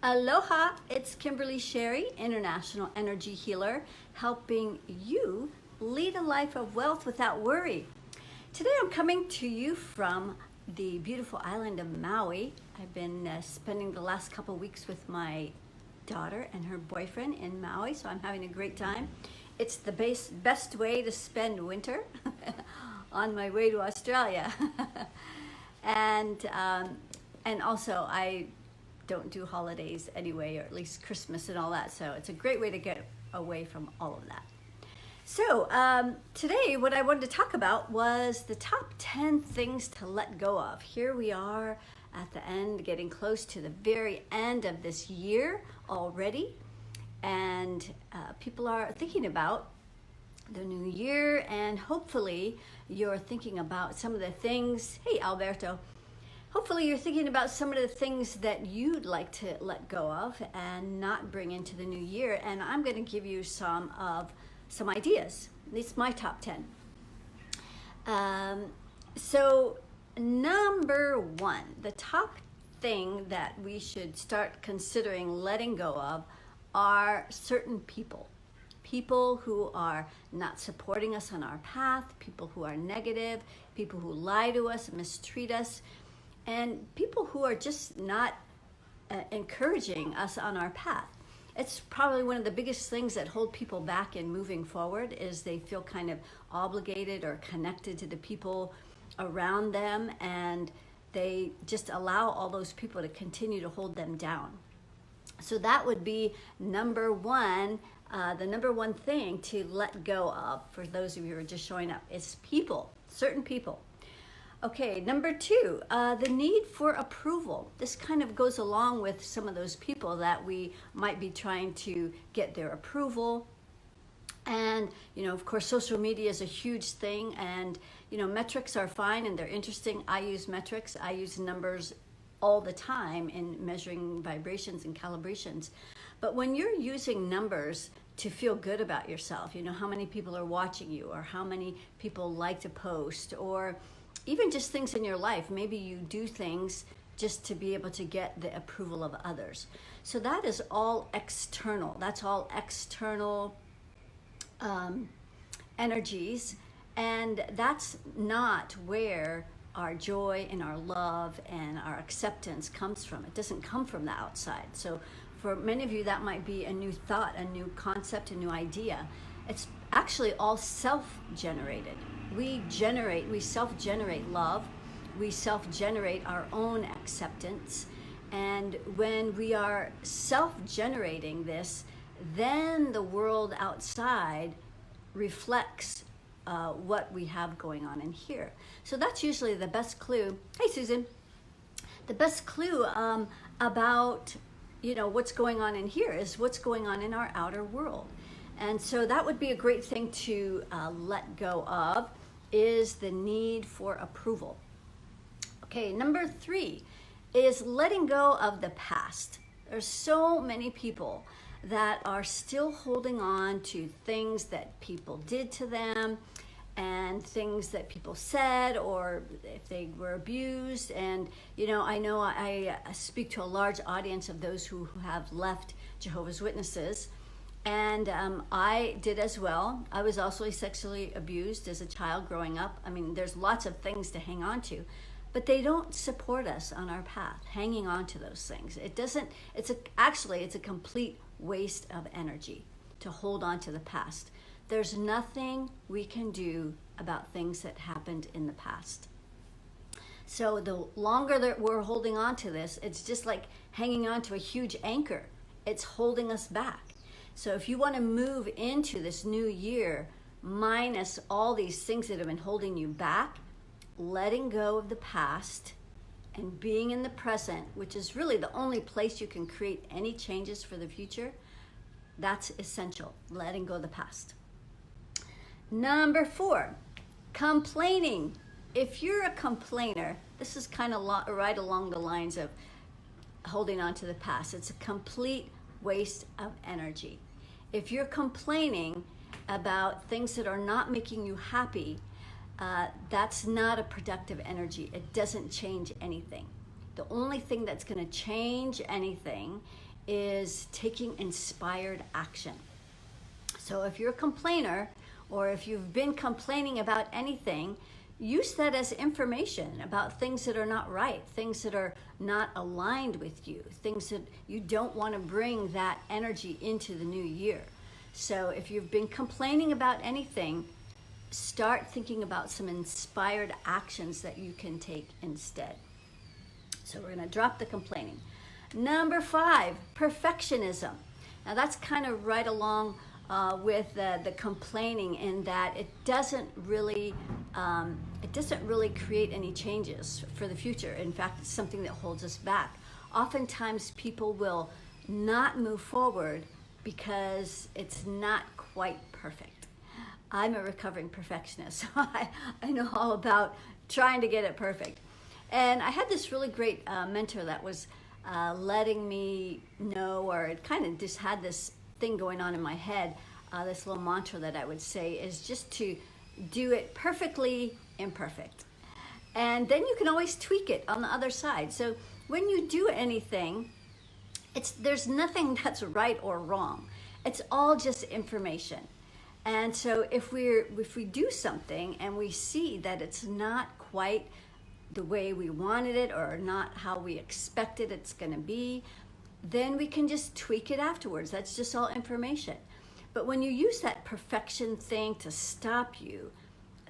Aloha, it's Kimberly Sherry, International Energy Healer, helping you lead a life of wealth without worry. Today I'm coming to you from the beautiful island of Maui. I've been spending the last couple weeks with my daughter and her boyfriend in Maui, so I'm having a great time. It's the best way to spend winter on my way to Australia. and also I don't do holidays anyway, or at least Christmas and all that, so it's a great way to get away from all of that. So today what I wanted to talk about was the top 10 things to let go of. Here we are at the end, getting close to the very end of this year already, and people are thinking about the new year, and hopefully you're thinking about some of the things. Hey Alberto, hopefully you're thinking about some of the things that you'd like to let go of and not bring into the new year, and I'm going to give you some ideas. At least my top 10. So number one, the top thing that we should start considering letting go of are certain people. People who are not supporting us on our path, people who are negative, people who lie to us, mistreat us, and people who are just not encouraging us on our path. It's probably one of the biggest things that hold people back in moving forward, is they feel kind of obligated or connected to the people around them, and they just allow all those people to continue to hold them down. So that would be number one. The number one thing to let go of, for those of you who are just showing up, is people, certain people. Okay, number two, the need for approval. This kind of goes along with some of those people that we might be trying to get their approval. And, of course, social media is a huge thing, and, metrics are fine and they're interesting. I use metrics. I use numbers all the time in measuring vibrations and calibrations. But when you're using numbers to feel good about yourself, how many people are watching you, or how many people like to post, or even just things in your life. Maybe you do things just to be able to get the approval of others. So that is all external. That's all external energies. And that's not where our joy and our love and our acceptance comes from. It doesn't come from the outside. So for many of you, that might be a new thought, a new concept, a new idea. It's actually all self-generated. We self-generate love, we self-generate our own acceptance, and when we are self-generating this, then the world outside reflects what we have going on in here. So that's usually the best clue. Hey Susan, the best clue about what's going on in here is what's going on in our outer world. And so that would be a great thing to let go of, is the need for approval. Okay, number three is letting go of the past. There's so many people that are still holding on to things that people did to them, and things that people said, or if they were abused. And I know I speak to a large audience of those who have left Jehovah's Witnesses, and I did as well. I was also sexually abused as a child growing up. I mean, there's lots of things to hang on to, but they don't support us on our path, hanging on to those things. Actually, it's a complete waste of energy to hold on to the past. There's nothing we can do about things that happened in the past. So the longer that we're holding on to this, it's just like hanging on to a huge anchor. It's holding us back. So if you want to move into this new year, minus all these things that have been holding you back, letting go of the past and being in the present, which is really the only place you can create any changes for the future, that's essential, letting go of the past. Number four, complaining. If you're a complainer, this is kind of right along the lines of holding on to the past. It's a complete waste of energy. If you're complaining about things that are not making you happy, that's not a productive energy. It doesn't change anything. The only thing that's going to change anything is taking inspired action. So if you're a complainer, or if you've been complaining about anything, use that as information about things that are not right, things that are not aligned with you, things that you don't want to bring that energy into the new year. So if you've been complaining about anything, start thinking about some inspired actions that you can take instead. So we're going to drop the complaining. Number 5, perfectionism. Now that's kind of right along with the complaining, in that it doesn't really create any changes for the future. In fact, it's something that holds us back. Oftentimes people will not move forward because it's not quite perfect. I'm a recovering perfectionist, so I know all about trying to get it perfect. And I had this really great mentor that was letting me know, or it kind of just had this thing going on in my head, this little mantra that I would say is just to do it perfectly imperfect. And then you can always tweak it on the other side. So when you do anything, there's nothing that's right or wrong. It's all just information. And so if we do something and we see that it's not quite the way we wanted it, or not how we expected it's going to be, then we can just tweak it afterwards. That's just all information. But when you use that perfection thing to stop you,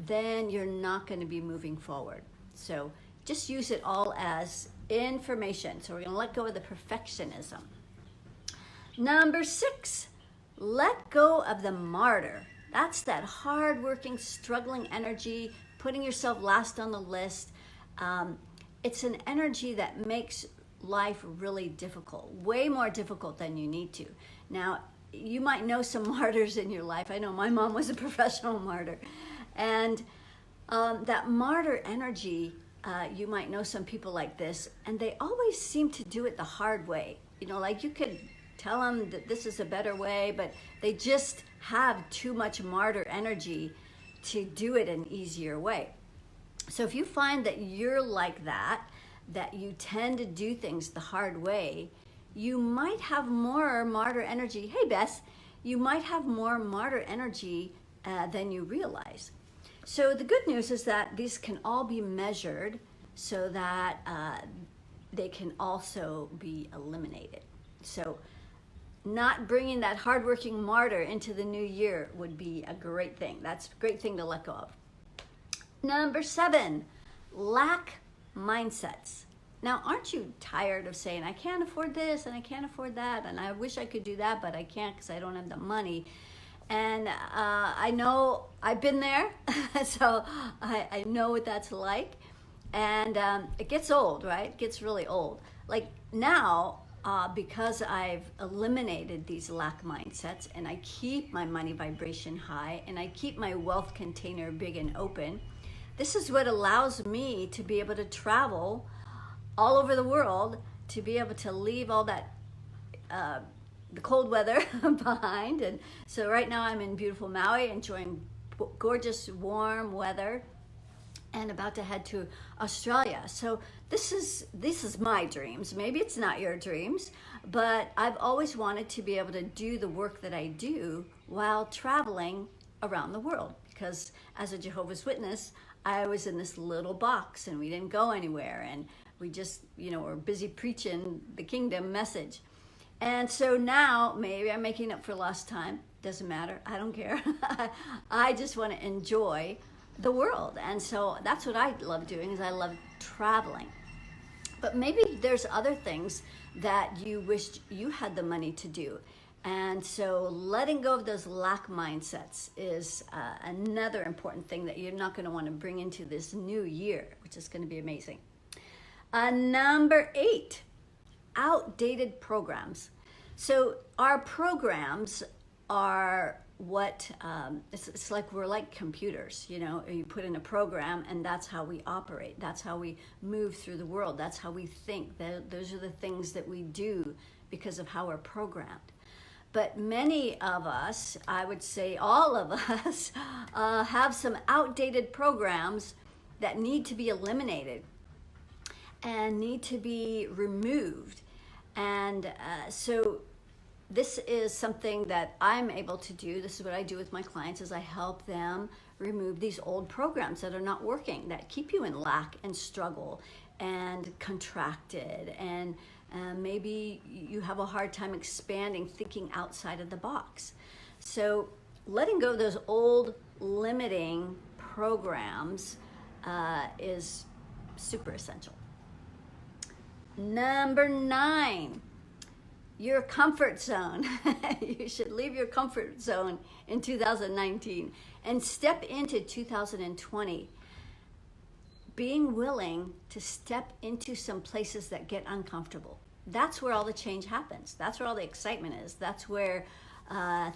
then you're not going to be moving forward. So just use it all as information. So we're going to let go of the perfectionism. Number 6, let go of the martyr. That's that hard-working, struggling energy, putting yourself last on the list. It's an energy that makes life really difficult, way more difficult than you need to. Now, you might know some martyrs in your life. I know my mom was a professional martyr. And that martyr energy, you might know some people like this, and they always seem to do it the hard way. You know, like you could tell them that this is a better way, but they just have too much martyr energy to do it an easier way. So if you find that you're like that you tend to do things the hard way, you might have more martyr energy. Hey, Bess, you might have more martyr energy than you realize. So the good news is that these can all be measured so that they can also be eliminated. So not bringing that hardworking martyr into the new year would be a great thing. That's a great thing to let go of. Number 7, lack mindsets. Now, aren't you tired of saying, I can't afford this and I can't afford that, and I wish I could do that, but I can't because I don't have the money? And I know I've been there, so I know what that's like. And it gets old, right? It gets really old. Like now, because I've eliminated these lack mindsets, and I keep my money vibration high, and I keep my wealth container big and open, this is what allows me to be able to travel all over the world, to be able to leave all that the cold weather behind. And so right now I'm in beautiful Maui, enjoying gorgeous warm weather, and about to head to Australia. So this is my dreams. Maybe it's not your dreams, but I've always wanted to be able to do the work that I do while traveling around the world, because as a Jehovah's Witness, I was in this little box and we didn't go anywhere, and we just, were busy preaching the kingdom message. And so now maybe I'm making up for lost time. Doesn't matter. I don't care. I just want to enjoy the world. And so that's what I love doing, is I love traveling. But maybe there's other things that you wished you had the money to do. And so letting go of those lack mindsets is another important thing that you're not going to want to bring into this new year, which is going to be amazing. Number 8, outdated programs. So our programs are what, it's like we're like computers, you put in a program and that's how we operate. That's how we move through the world. That's how we think. Those are the things that we do because of how we're programmed. But many of us, I would say all of us, have some outdated programs that need to be eliminated and need to be removed. And so this is something that I'm able to do. This is what I do with my clients, is I help them remove these old programs that are not working, that keep you in lack and struggle and contracted, and maybe you have a hard time expanding, thinking outside of the box. So letting go of those old limiting programs is super essential. Number 9, your comfort zone. You should leave your comfort zone in 2019 and step into 2020 being willing to step into some places that get uncomfortable. That's where all the change happens. That's where all the excitement is. That's where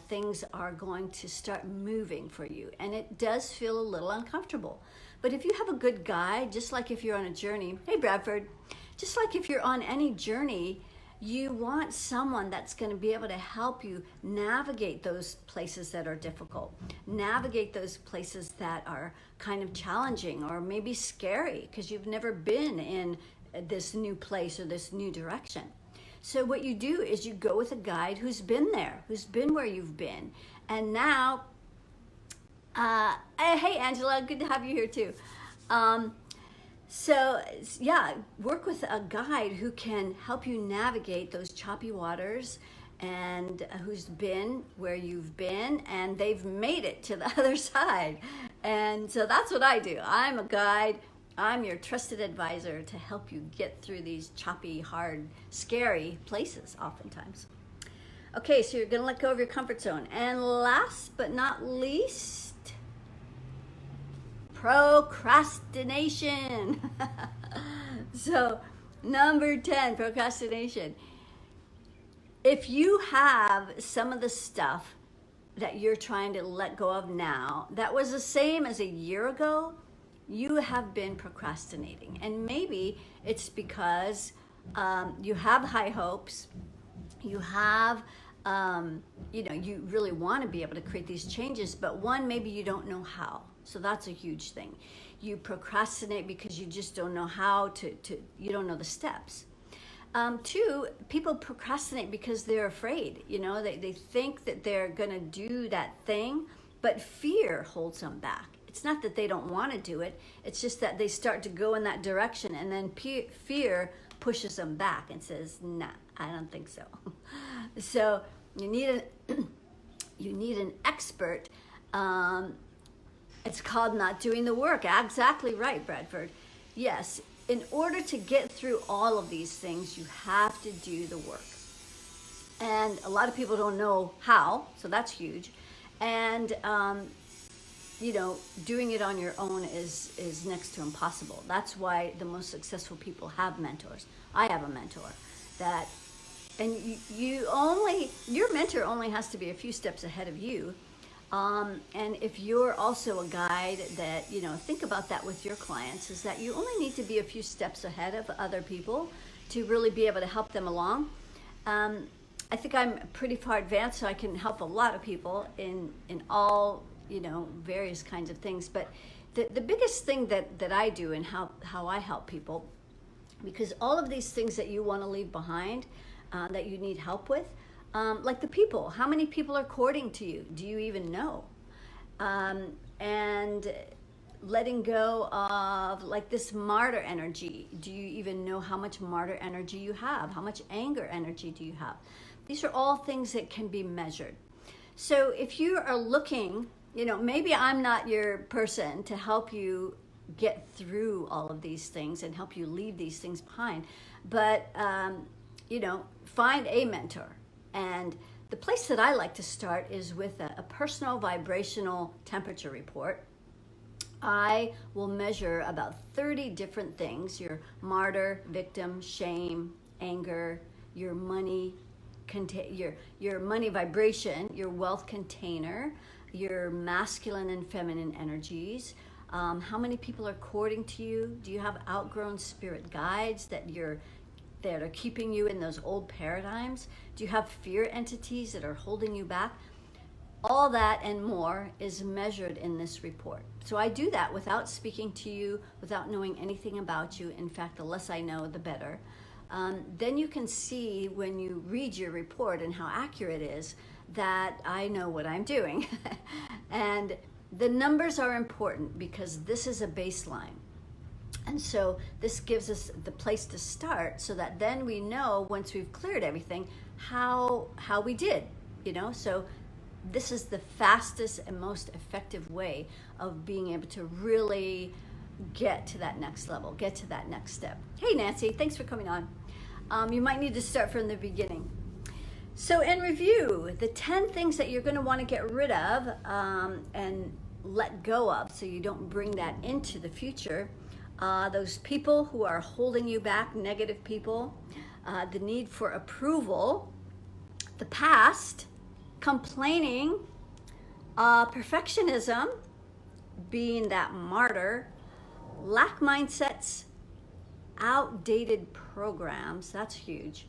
things are going to start moving for you. And it does feel a little uncomfortable. But if you have a good guide, just like if you're on a journey, hey Bradford, just like if you're on any journey, you want someone that's going to be able to help you navigate those places that are difficult, navigate those places that are kind of challenging or maybe scary because you've never been in this new place or this new direction. So what you do is you go with a guide who's been there, who's been where you've been. And now, hey Angela, good to have you here too. So yeah, work with a guide who can help you navigate those choppy waters and who's been where you've been and they've made it to the other side. And so that's what I do. I'm a guide. I'm your trusted advisor to help you get through these choppy, hard, scary places oftentimes. Okay, so you're going to let go of your comfort zone. And last but not least, procrastination. So number 10, procrastination. If you have some of the stuff that you're trying to let go of now that was the same as a year ago, you have been procrastinating. And maybe it's because you have high hopes, you have you really want to be able to create these changes, but one, maybe you don't know how. So that's a huge thing. You procrastinate because you just don't know how you don't know the steps. 2, people procrastinate because they're afraid. They think that they're gonna do that thing, but fear holds them back. It's not that they don't want to do it, it's just that they start to go in that direction and then fear pushes them back and says, nah, I don't think so. So you need an expert. It's called not doing the work. Exactly right, Bradford. Yes, in order to get through all of these things, you have to do the work. And a lot of people don't know how, so that's huge. And, doing it on your own is next to impossible. That's why the most successful people have mentors. I have a mentor and your mentor only has to be a few steps ahead of you. And if you're also a guide that, think about that with your clients, is that you only need to be a few steps ahead of other people to really be able to help them along. I think I'm pretty far advanced, so I can help a lot of people in all, various kinds of things. But the biggest thing that I do and how I help people, because all of these things that you want to leave behind, that you need help with, like the people, how many people are courting to you? Do you even know? And letting go of like this martyr energy. Do you even know how much martyr energy you have? How much anger energy do you have? These are all things that can be measured. So if you are looking, maybe I'm not your person to help you get through all of these things and help you leave these things behind, but find a mentor. And the place that I like to start is with a personal vibrational temperature report. I will measure about 30 different things: your martyr, victim, shame, anger, your money, your money vibration, your wealth container, your masculine and feminine energies. How many people are courting to you? Do you have outgrown spirit guides that are keeping you in those old paradigms? Do you have fear entities that are holding you back? All that and more is measured in this report. So I do that without speaking to you, without knowing anything about you. In fact, the less I know, the better. then you can see when you read your report and how accurate it is that I know what I'm doing. And the numbers are important because this is a baseline. And so this gives us the place to start so that then we know, once we've cleared everything, how we did, you know? So this is the fastest and most effective way of being able to really get to that next level, get to that next step. Hey, Nancy, thanks for coming on. You might need to start from the beginning. So in review, the 10 things that you're going to want to get rid of and let go of so you don't bring that into the future. Those people who are holding you back, negative people, the need for approval, the past, complaining, perfectionism, being that martyr, lack mindsets, outdated programs, that's huge.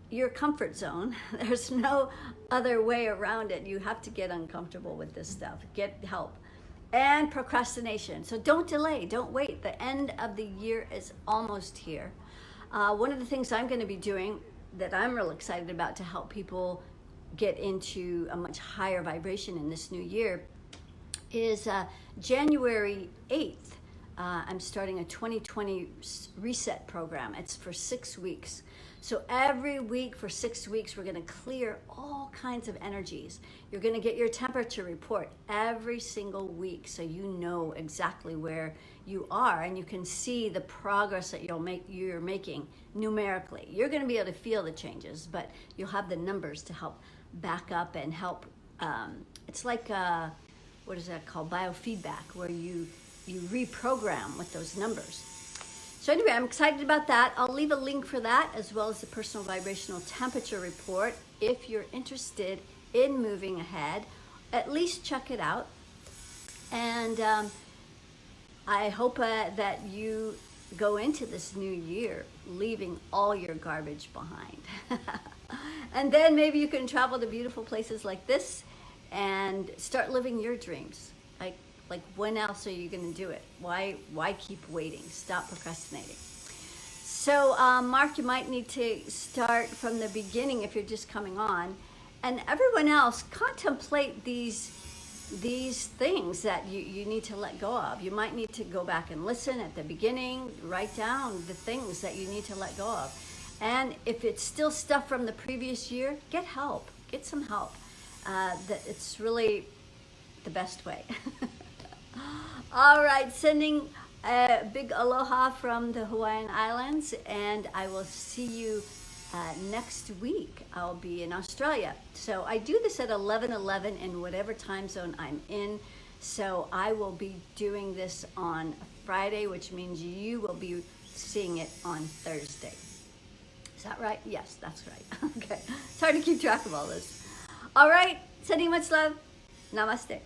Your comfort zone, there's no other way around it. You have to get uncomfortable with this stuff, get help. And procrastination. So don't delay, don't wait. The end of the year is almost here. One of the things I'm going to be doing that I'm real excited about to help people get into a much higher vibration in this new year is January 8th. I'm starting a 2020 reset program. It's for 6 weeks. So every week for 6 weeks, we're going to clear all kinds of energies. You're going to get your temperature report every single week so you know exactly where you are and you can see the progress that you're making numerically. You're going to be able to feel the changes, but you'll have the numbers to help back up and help. It's like, what is that called? Biofeedback, where you reprogram with those numbers. So anyway, I'm excited about that. I'll leave a link for that as well as the personal vibrational temperature report. If you're interested in moving ahead, at least check it out. And I hope that you go into this new year leaving all your garbage behind. And then maybe you can travel to beautiful places like this and start living your dreams. Like when else are you going to do it? Why keep waiting? Stop procrastinating. So Mark, you might need to start from the beginning if you're just coming on. And everyone else, contemplate these things that you need to let go of. You might need to go back and listen at the beginning, write down the things that you need to let go of. And if it's still stuff from the previous year, get help. Get some help. It's really the best way. All right, sending a big aloha from the Hawaiian Islands, and I will see you next week. I'll be in Australia. So I do this at 11:11 in whatever time zone I'm in. So I will be doing this on Friday, which means you will be seeing it on Thursday. Is that right? Yes, that's right. Okay. It's hard to keep track of all this. All right, sending much love. Namaste.